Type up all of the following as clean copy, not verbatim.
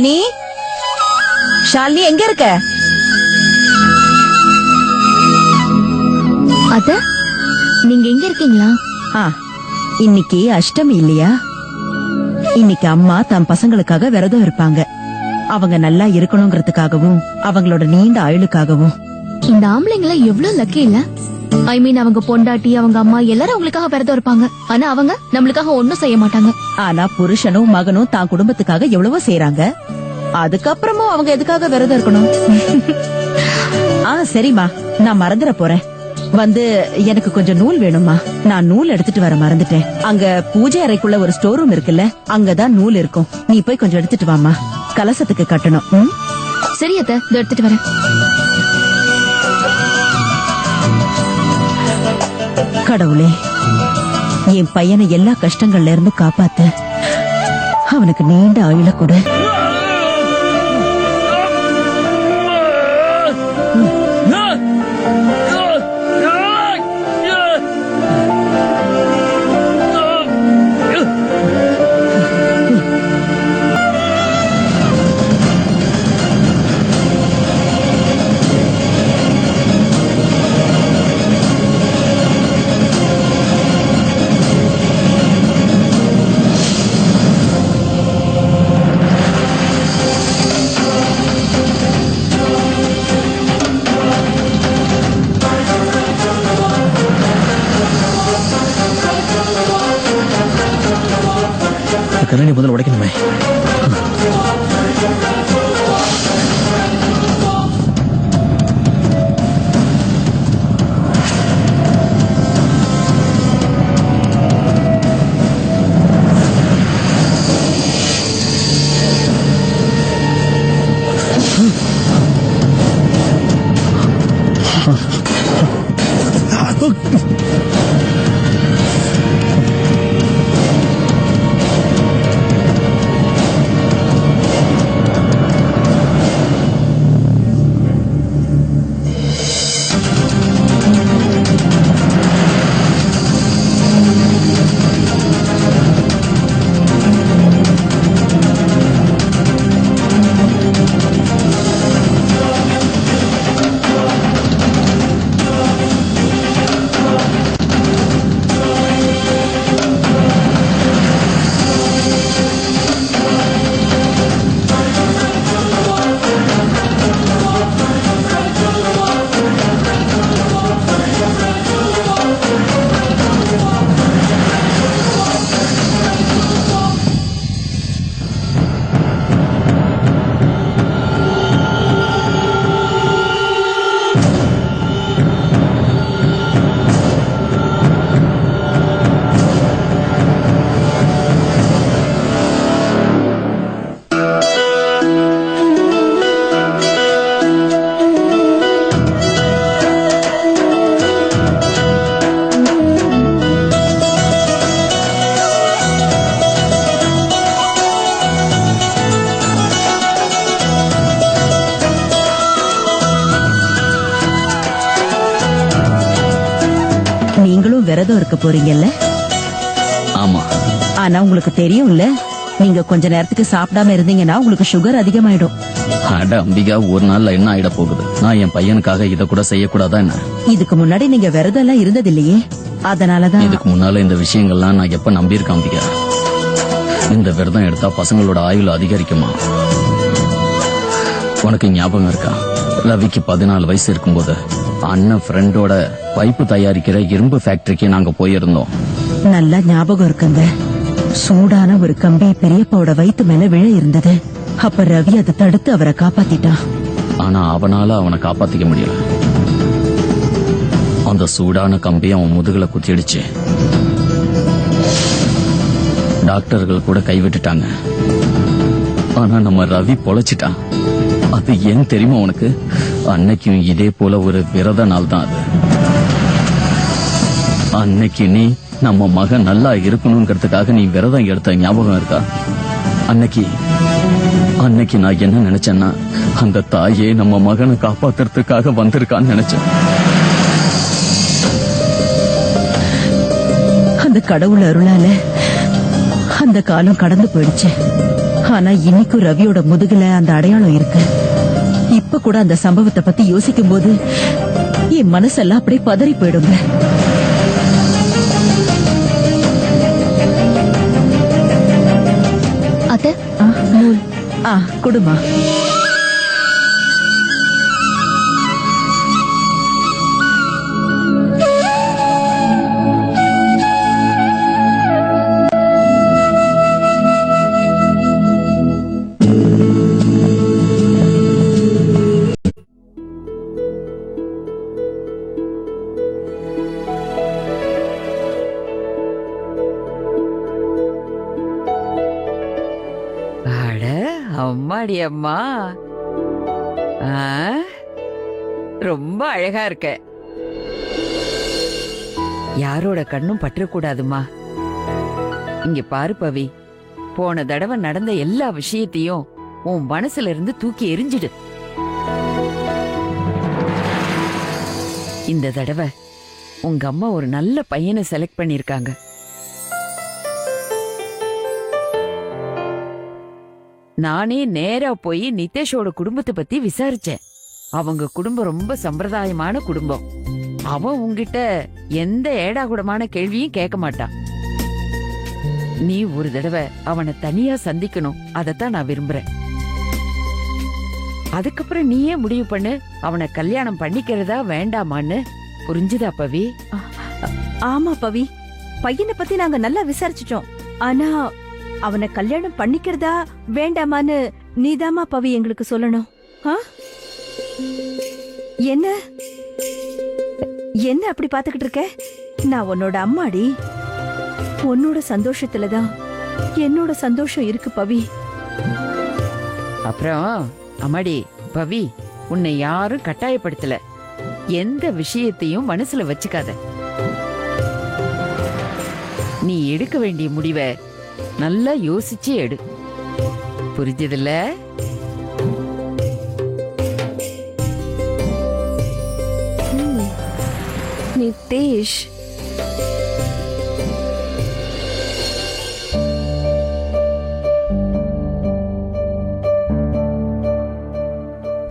ஷாலினி, ஷாலினி எங்க இருக்க? அத்த, நீங்க எங்க இருக்கீங்களா? இன்னைக்கு அஷ்டமி இல்லையா? இன்னைக்கு அம்மா தம் பசங்களுக்காக விரதம் இருப்பாங்க. அவங்க நல்லா இருக்கணுங்கிறதுக்காகவும் அவங்களோட நீண்ட ஆயுளுக்காகவும். இந்த ஆம்பளைங்கள எவ்வளவு லக்கி இல்ல? ஐ மீன், அவங்க பொண்டாட்டி, அவங்க அம்மா எல்லாரும் அவங்களுக்காக விரதம் இருப்பாங்க. ஆனா அவங்க நம்மளுக்காக ஒண்ணும் செய்ய மாட்டாங்க. ஆனா புருஷனும் மகனும் தான் குடும்பத்துக்காக எவ்வளவோ செய்யறாங்க. அதுக்கப்புறமும் அவங்க எதுக்காக விரதம் இருக்கணும்? சரிம்மா, நான் மறந்துட போறேன். எனக்கு கொஞ்சம் நூல் வேணுமா? நான் நூல் எடுத்துட்டு வர மறந்துட்டேன். அங்க பூஜை அறைக்குள்ள ஒரு ஸ்டோர் ரூம் இருக்குல்ல, அங்கதான் நூல் இருக்கும். நீ போய் கொஞ்சம் எடுத்துட்டு வாமா, கலசத்துக்கு கட்டணும். சரி அத்த, இதோ எடுத்துட்டு வரேன். கடவுளே, என் பையனை எல்லா கஷ்டங்கள்ல இருந்து காப்பாத்து. அவனுக்கு நீண்ட ஆயுள கொடு. கண்ணாடி முதல்ல உடைக்கணுமே. நீங்களும் விரதம் இருக்க போறீங்கல்ல? ஆமா. ஆனா உங்களுக்கு தெரியும்ல, நீங்க கொஞ்ச நேரத்துக்கு சாப்பிடாம இருந்தீங்கன்னா உங்களுக்கு சுகர் அதிகமாயிடும். அட அம்பிகா, ஒரு நாள்ல என்ன ஆயிட போகுது? நான் என் பையனுக்காக இத கூட செய்யக்கூடாதா என்ன? இதுக்கு முன்னாடி நீங்க விரதம் எல்லாம் இருந்தது இல்லையே, அதனாலதான். இதுக்கு முன்னால இந்த விஷயங்கள்லாம் நான் எப்ப நம்பியிருக்கேன் அம்பிகா? இந்த விரதம் எடுத்தா பசங்களோட ஆயுள் அதிகரிக்குமா? உனக்கு ஞாபகம் இருக்கா? ரவிக்கு 14 வயசு இருக்கும்போது அண்ணன் ஃப்ரெண்டோட பைப்பு தயாரிக்கிற இரும்பு ஃபேக்டரிக்கு நாங்க போயிருந்தோம். நல்லா ஞாபகம் இருக்குங்க. சூடான ஒரு கம்பி பெரியப்பாவோட வயித்து மேல விழ இருந்தது. அப்ப ரவி அதை தடுத்து அவரை காப்பாத்திட்டான். ஆனா அவனால அவனை காப்பாத்திக்க முடியல. அந்த சூடான கம்பி அவன் முதுகுல குத்திடுச்சு. டாக்டர்கள் கூட கைவிட்டுட்டாங்க. ஆனா நம்ம ரவி பொழைச்சிட்டான். அது ஏன் தெரியுமா உனக்கு? அன்னைக்கும் இதே போல ஒரு விரத நாள் தான் அது. அன்னைக்கு நீ நம்ம மகன் நல்லா இருக்கணும்ங்கிறதுக்காக நீ விரதம் எடுத்த ஞாபகம் இருக்கா? அன்னைக்கு நான் என்ன நினைச்சேன்னா, அந்த தாயே நம்ம மகனை காப்பாத்துறதுக்காக வந்திருக்கான்னு நினைச்சேன். அந்த கடவுள் அருளால அந்த காலம் கடந்து போயிடுச்சு. ஆனா இன்னைக்கும் ரவியோட முதுகுல அந்த அடையாளம் இருக்கு. இப்ப கூட அந்த சம்பவத்தை பத்தி யோசிக்கும் போது என் மனசெல்லாம் அப்படியே பதறி போயிடுங்க. அத்தை, நூல் குடுமா. அட அம்மாடி அம்மா, ஆ, ரொம்ப அழகா இருக்க. யாரோட கண்ணும் பற்றக்கூடாதுமா. இங்க பாரு பவி, போன தடவை நடந்த எல்லா விஷயத்தையும் உன் மனசுல இருந்து தூக்கி எறிஞ்சிடு. இந்த தடவை உங்க அம்மா ஒரு நல்ல பையனை செலக்ட் பண்ணிருக்காங்க. நானே நேரா போய் நிதேஷோட குடும்பத்தை பத்தி விசாரிச்சேன். அவங்க குடும்பம் ரொம்ப சம்பிரதாயமான குடும்பம். அவன் உன்கிட்ட எந்த ஏடாகுடமான கேள்வியும் கேட்க மாட்டான். நீ ஒரு தடவை அவனை தனியா சந்திக்கணும், அதத்தான் நான் விரும்புறேன். அதுக்கப்புறம் நீயே முடிவு பண்ணு, அவனை கல்யாணம் பண்ணிக்கிறதா வேண்டாமான்னு. புரிஞ்சுதா பவி? ஆமா பவி, பையனை பத்தி நாங்க நல்லா விசாரிச்சிட்டோம். ஆனா அவனை கல்யாணம் பண்ணிக்கிறதா வேண்டாமான்னு நீதாமா பவி எங்களுக்கு சொல்லணும். ஆ? என்ன என்ன அப்படி பாத்துக்கிட்டு இருக்க? நான் உன்னோட அம்மாடி. உன்னோட சந்தோஷத்துலதான் என்னோட சந்தோஷம் இருக்கு பவி. அப்புறம் அம்மாடி பவி, உன்னை யாரும் கட்டாயப்படுத்தல. எந்த விஷயத்தையும் மனசுல வச்சுக்காத. நீ எடுக்க வேண்டிய முடிவை நல்லா யோசிச்சு எடு. புரிஞ்சதில்ல? நிதேஷ்,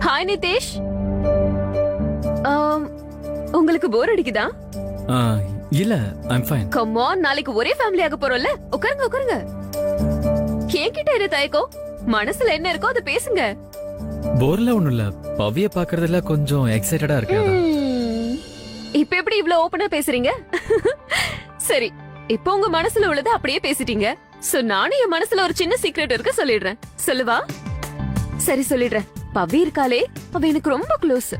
ஹாய் நிதேஷ். உங்களுக்கு போர் அடிக்குதா? இல்ல, ஐம் ஃபைன். கம் ஆன், நாளைக்கு ஒரே ஃபேமிலி ஆக போறோம்ல. உட்காருங்க உட்காருங்க. கேக்கிட்ட என்ன தயக்கம்? மனசுல என்ன இருக்கோ அதை பேசுங்க. போர்ல ஒண்ணும் இல்ல, பவிய பாக்குறதுல கொஞ்சம் எக்ஸைட்டடா இருக்கு. இப்ப எப்படி இவ்ளோ ஓபனா பேசுறீங்க? சரி, இப்போ உங்க மனசுல உள்ளதை அப்படியே பேசிட்டீங்க. சோ நானும் என் மனசுல ஒரு சின்ன சீக்ரெட் இருக்கு, சொல்லிடுறேன். சொல்லுவா? சரி சொல்லிடுறேன். பவி இருக்காளே, அவ எனக்கு ரொம்ப close.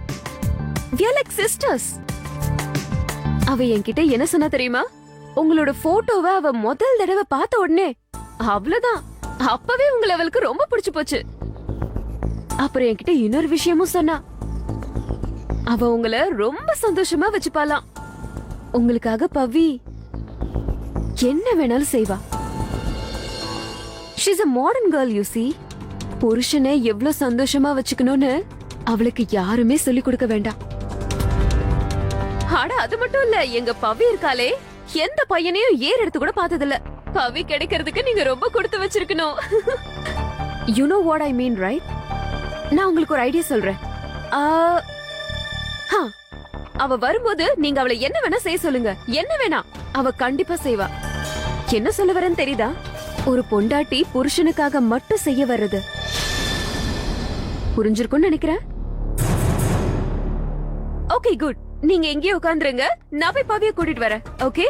we are like sisters. அவ என்கிட்ட என்ன சொன்னா தெரியுமா? உங்களோட போட்டோவை அவ முதல் தடவை பார்த்த உடனே அவ்வளவுதான், அப்பவே உங்களை அவளுக்கு ரொம்ப பிடிச்சு போச்சு. அப்புறம் என்கிட்ட இன்னொரு விஷயமும் சொன்னா. அவ உங்களை ரொம்ப சந்தோஷமா வச்சுப்பாலாம். உங்களுக்காக பவி என்ன வேணாலும் செய்வா. she's a modern girl, you see. புருஷனை எவ்வளவு சந்தோஷமா வச்சுக்கணும்னு அவளுக்கு யாருமே சொல்லி கொடுக்க வேண்டாம். ஆனா அது மட்டும் இல்ல, எங்க பவி இருக்காளே, எந்த பையனையும் ஏர் எடுத்து கூட பார்த்ததில்ல. பவி கிடைக்கிறதுக்கு நீங்க ரொம்ப கொடுத்து வச்சிருக்கணும். you know what I mean, right? நான் உங்களுக்கு ஒரு ஐடியா சொல்றேன். அவ வரும்போது நீங்க அவளை என்ன வேணா செய்ய சொல்லுங்க. என்ன வேணா அவ கண்டிப்பா செய்வா. என்ன சொல்ல வரேன்னு தெரியுதா? ஒரு பொண்டாட்டி புருஷனுக்காக மட்டும் செய்ய வர்றது. புரிஞ்சிருக்கும்னு நினைக்கிறேன். ஓகே குட், நீங்க எங்கேயே உட்கார்ந்துருங்க, நான் போய் பவிய கூட்டிட்டு வரேன். ஓகே?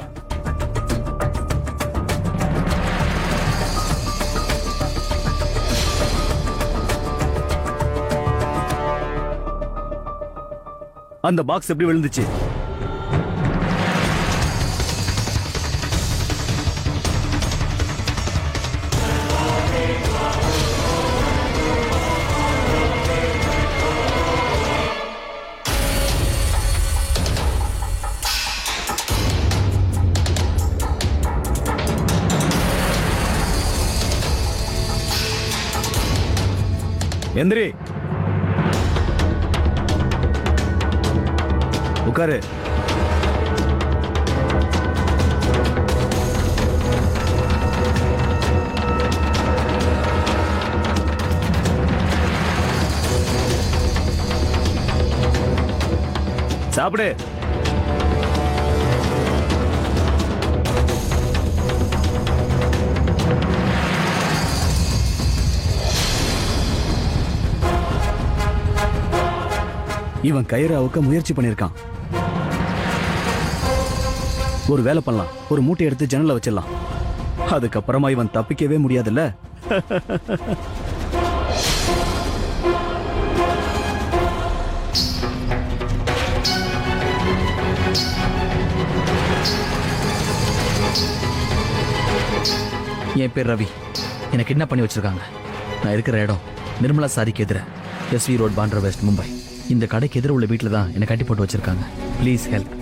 அந்த பாக்ஸ் எப்படி விழுந்துச்சு? எந்திரி, உட்காரு. சாப்பிடு. இவன் கயிறு அவுக்க முயற்சி பண்ணிருக்கான். ஒரு வேலை பண்ணலாம், ஒரு மூட்டை எடுத்து ஜன்னல்ல வச்சிடலாம். அதுக்கப்புறமா இவன் தப்பிக்கவே முடியாதுல்ல. என் பேர் ரவி. என்னை கிட்னாப் பண்ணி வச்சிருக்காங்க. நான் இருக்கிற இடம் நிர்மலா சாரிக்கு எதிர எஸ்வி ரோட், பாண்ட்ரா வெஸ்ட், மும்பை. இந்த கடைக்கு எதிர உள்ள வீட்டில் தான் என்னை கட்டி போட்டு வச்சிருக்காங்க. Please help.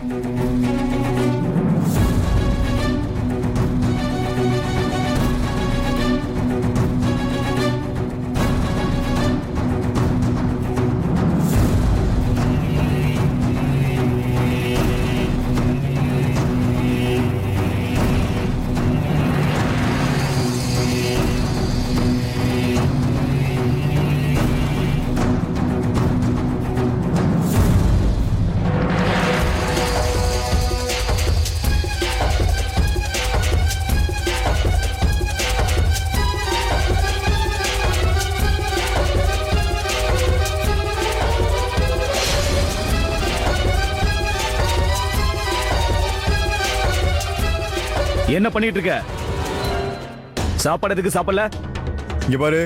என்ன பண்ணிட்டு இருக்க? சாப்பாடு எதுக்கு சாப்பிடல? இங்க பாரு,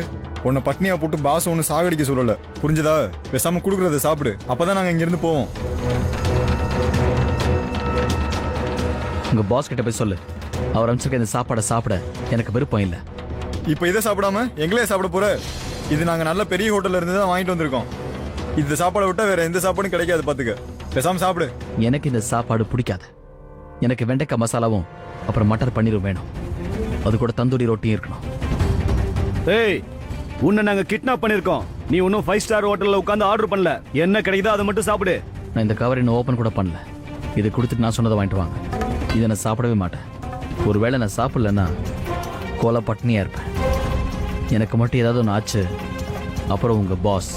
உன்னை பட்னியா போட்டு பாஸ் ஒன்னு சாகடிக்க சொல்லல, புரிஞ்சதா? பேசாம குடுக்கறத சாப்பிடு, அப்பதான் நாங்க இங்க இருந்து போவோம். உங்க பாஸ் கிட்ட போய் சொல்லு, அவர் அனுப்பிச்சிருக்க இந்த சாப்பாடை சாப்பிட எனக்கு விருப்பம் இல்லை. இப்ப இதை சாப்பிடாம எங்களே சாப்பிட போற? இது நாங்க நல்ல பெரிய ஹோட்டல்ல இருந்து தான் வாங்கிட்டு வந்திருக்கோம். இந்த சாப்பாடை விட்டா வேற எந்த சாப்பாடும் கிடைக்காது, பாத்துக்க. பேசாம சாப்பிடு. எனக்கு இந்த சாப்பாடு பிடிக்காது. எனக்கு வெண்டைக்காய் மசாலாவும் அப்புறம் மட்டர் பன்னீரும் வேணும். அது கூட தந்தூரி ரொட்டியும் இருக்கணும். ஏய், உன்னை நாங்க கிட்னாப் பண்ணிருக்கோம். நீ இன்னும் 5 ஸ்டார் ஹோட்டல்ல உட்கார்ந்து ஆர்டர் பண்ணல. என்ன கிடைக்குதோ அதை மட்டும் சாப்பிடு. நான் இந்த கவர் இன்னும் ஓபன் கூட பண்ணல. இது கொடுத்துட்டு நான் சொன்னதை வாங்கிட்டு வாங்க. இதை நான் சாப்பிடவே மாட்டேன். ஒருவேளை நான் சாப்பிடலன்னா கோல பட்னியா இருப்பேன். எனக்கு மட்டும் ஏதாவது ஒன்று ஆச்சு, அப்புறம் உங்க பாஸ்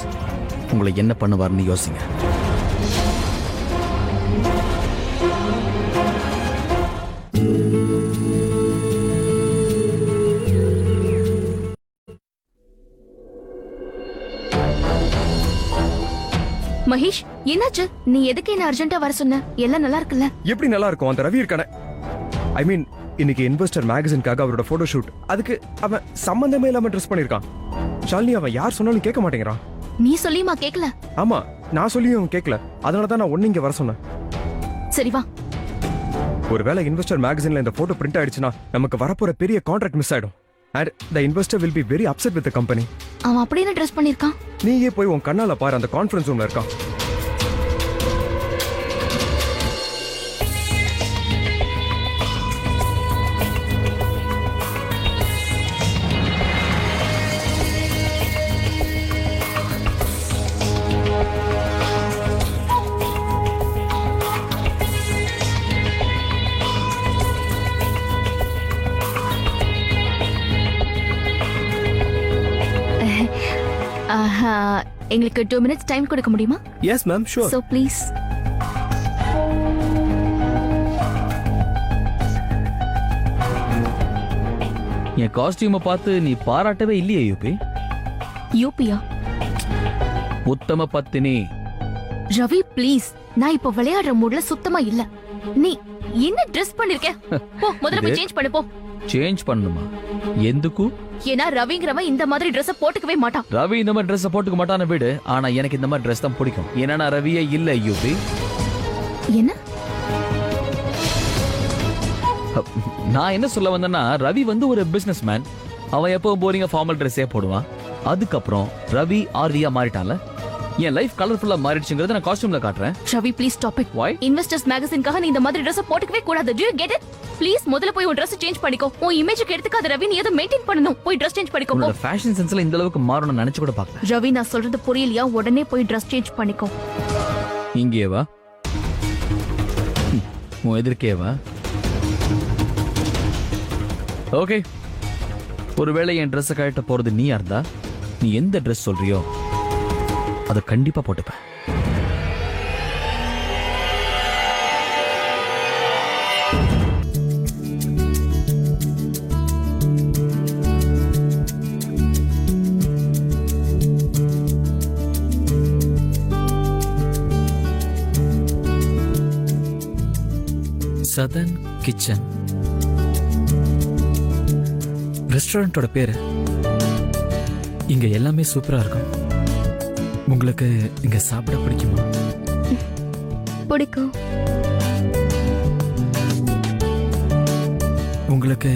உங்களை என்ன பண்ணுவார்னு யோசிங்க. மகேஷ், என்னாச்சு? நீ எதுக்கு என்ன அர்ஜென்ட்டா வர சொன்ன? எல்லாம் நல்லா இருக்குல்ல? எப்படி நல்லா இருக்கும்? அந்த ரவி இருக்கானே, ஐ மீன் இன்னைக்கு இன்வெஸ்டர் மேகசின்காக அவரோட போட்டோ ஷூட். அதுக்கு அவன் சம்பந்தமே இல்லாம ட்ரெஸ் பண்ணிருக்கான். ஷாலினி, அவன் யார் சொன்னாலும் கேட்க மாட்டேங்கிறான். நீ சொல்லியுமா கேக்கல? ஆமா, நான் சொல்லியும் அவன் கேட்கல. அதனால தான் நான் ஒன்னு இங்க வர சொன்னேன். சரி வா. ஒருவேளை இன்வெஸ்டர் மேகசின்ல இந்த போட்டோ பிரிண்ட் ஆயிடுச்சுன்னா நமக்கு வரப்போற பெரிய கான்ட்ராக்ட் மிஸ் ஆயிடும். And the investor will be very upset with the company. அவன் அப்படி என்ன ட்ரெஸ் பண்ணிருக்கான்? நீயே போய் உன் கண்ணால பாரு, அந்த கான்ஃபரன்ஸ் ரூம்ல இருக்கான். எங்களுக்கு 2 minutes டைம் கொடுக்க முடியுமா? Yes ma'am, sure. So please. என் காஸ்டியூமை பார்த்து நீ பாராட்டவே இல்லையே யூபி. யூபியா? உத்தம பத்தினி. ரவி ப்ளீஸ், நான் இப்ப விளையாடுற மூட்ல சுத்தமா இல்ல. நீ என்ன ட்ரெஸ் பண்ணிருக்க? போ, முதல்ல போய் சேஞ்ச் பண்ணு போ. சேஞ்ச் பண்ணணுமா? எதுக்கு? ஏன்னா ரவிங்கிறவன் இந்த மாதிரி ட்ரெஸ் போட்டுக்கவே மாட்டான். ரவி இந்த மாதிரி ட்ரெஸ் போட்டுக்க மாட்டான விடு. ஆனா எனக்கு இந்த மாதிரி ட்ரெஸ் தான் பிடிக்கும். ஏன்னா நான் ரவியே இல்ல யூபி. என்ன? நான் என்ன சொல்ல வந்தேன்னா, ரவி வந்து ஒரு பிசினஸ் மேன். அவன் எப்பவும் போரிங்க ஃபார்மல் ட்ரெஸ்ஸே போடுவான். அதுக்கப்புறம் ரவி ஆர்வியா மாறிட்டான்ல. என் லைஃப் கலர்ஃபுல்லா மாறிடுச்சுங்கிறத நான் காஸ்டியூம்ல காட்டுறேன். Ravi please stop it. Why? Investors மேகசின்காக நீ இந்த மாதிரி ட்ரெஸ் போட்டுக்கவே கூடாது. Do you get it? Please முதல்ல போய் உன் ட்ரெஸ் சேஞ்ச் பண்ணிக்கோ. உன் இமேஜ்க்கு எடுத்துக்காத ரவி, நீ ஏதோ மெயின்டைன் பண்ணனும். போய் ட்ரெஸ் சேஞ்ச் பண்ணிக்கோ. உன்னோட ஃபேஷன் சென்ஸ்ல இந்த அளவுக்கு மாறணும்னு நினைச்சு கூட பார்க்கல. ரவி, நான் சொல்றது புரியலையா? உடனே போய் ட்ரெஸ் சேஞ்ச் பண்ணிக்கோ. இங்கே வா. உன் எதிர்க்கே வா. ஓகே, ஒருவேளை என் ட்ரெஸ் கழட்ட போறது நீயா இருந்தா, நீ எந்த ட்ரெஸ் சொல்றியோ அதை கண்டிப்பா போட்டுப்பேன். சதன் கிச்சன். ரெஸ்டாரண்டோட பேரு. இங்க எல்லாமே சூப்பரா இருக்கும். உங்களுக்கு இங்க சாப்பிட பிடிக்குமா? பிடிக்கும். உங்களுக்கு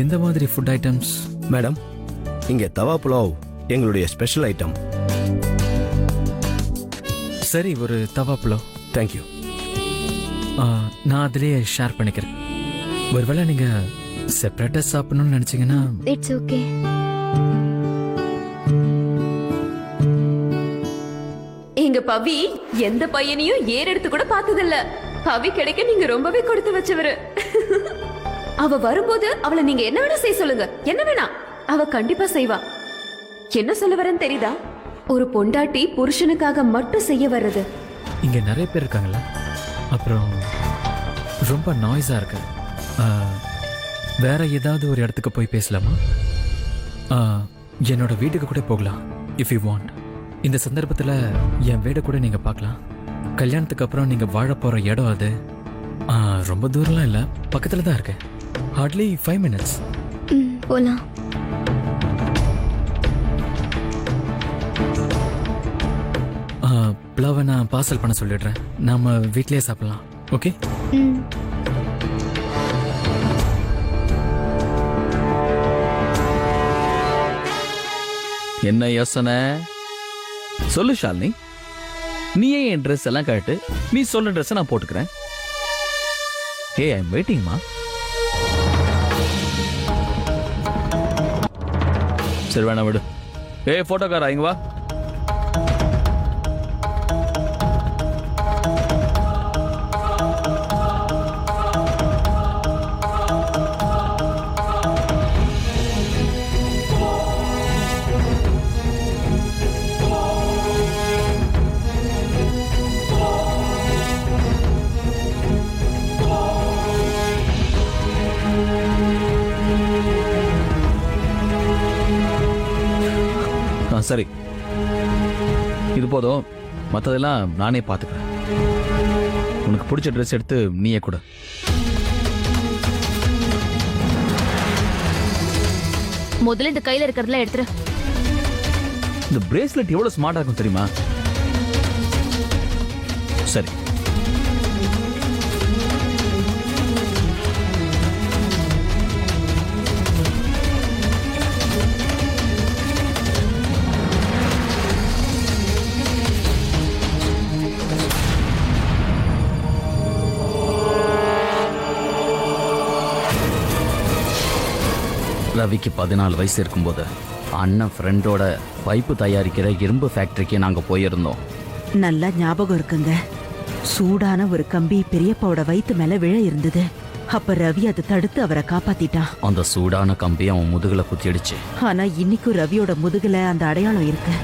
எந்த மாதிரி ஃபுட் ஐட்டம்ஸ்? மேடம், இங்க தவா புலாவ் எங்களுடைய ஸ்பெஷல் ஐட்டம். சரி, ஒரு தவா புலாவ். தேங்க்யூ. நான் அதிலேயே ஷேர் பண்ணிக்கிறேன். ஒருவேளை நீங்க செப்பரேட்டா சாப்பிடணும்னு நினைச்சீங்கன்னா இட்ஸ் ஓகே. எங்க பவி எந்த பையனையும் ஏறெடுத்து கூட பார்த்ததில்ல. பவி கிடைக்க நீங்க ரொம்பவே கொடுத்து வச்சவரு. அவ வரும்போது அவளை நீங்க என்ன வேணா செய்ய சொல்லுங்க, என்ன வேணா அவ கண்டிப்பா செய்வா. என்ன சொல்ல வரேன்னு தெரியுதா? ஒரு பொண்டாட்டி புருஷனுக்காக மட்டும் செய்ய வர்றது. இங்க நிறைய பேர் இருக்காங்கல்ல, அப்புறம் ரொம்ப நாய்ஸா இருக்கு. வேற ஏதாவது ஒரு இடத்துக்கு போய் பேசலாமா? என்னோட வீட்டுக்கு கூட போகலாம் இஃப் யூ வாண்ட். இந்த சந்தர்ப்பத்துல என் வீடை கூட நீங்க பார்க்கலாம். கல்யாணத்துக்கு அப்புறம் நீங்க வாழ போற இடம் அது ரொம்ப தூரம்லாம் இல்ல, பக்கத்துல தான் இருக்கு. Hardly 5 minutes. போலாம். புலாவை நான் பார்சல் பண்ண சொல்லிடுறேன். நாம வீட்லயே சாப்பிடலாம். ஓகே? என்ன யோசனை சொல்லு ஷாலினி. நீயே என் ட்ரெஸ் எல்லாம் கழட்டு, நீ சொல்ற ட்ரெஸ் நான் போட்டுக்கிறேன். ஹே, ஐ எம் வெயிட்டிங்மா. சரி, வேணா விடு. ஏய் போட்டோக்காரா, இங்க வா. சரி, இது போதும். மற்றதெல்லாம் நானே பார்த்துக்கிறேன். உனக்கு பிடிச்ச ட்ரெஸ் எடுத்து நீயே கூட. முதல்ல இந்த கையில இருக்கிறதுலாம் எடுத்துரு. இந்த பிரேஸ்லெட் எவ்வளவு ஸ்மார்ட்டா இருக்கும் தெரியுமா? சரி, ரவிக்கு 14 வயசு இருக்கும்போது அண்ணன் ஃப்ரெண்டோட பைப்பு தயாரிக்கிற இரும்பு ஃபேக்டரிக்கு நாங்க போயிருந்தோம். நல்லா ஞாபகம் இருக்குங்க. சூடான ஒரு கம்பி பெரியப்பாவோட வயித்து மேல விழ இருந்தது. அப்ப ரவி அதை தடுத்து அவரை காப்பாத்திட்டான். அந்த சூடான கம்பி அவன் முதுகுல குத்திடுச்சு. ஆனா இன்னைக்கும் ரவியோட முதுகுல அந்த அடையாளம் இருக்கு.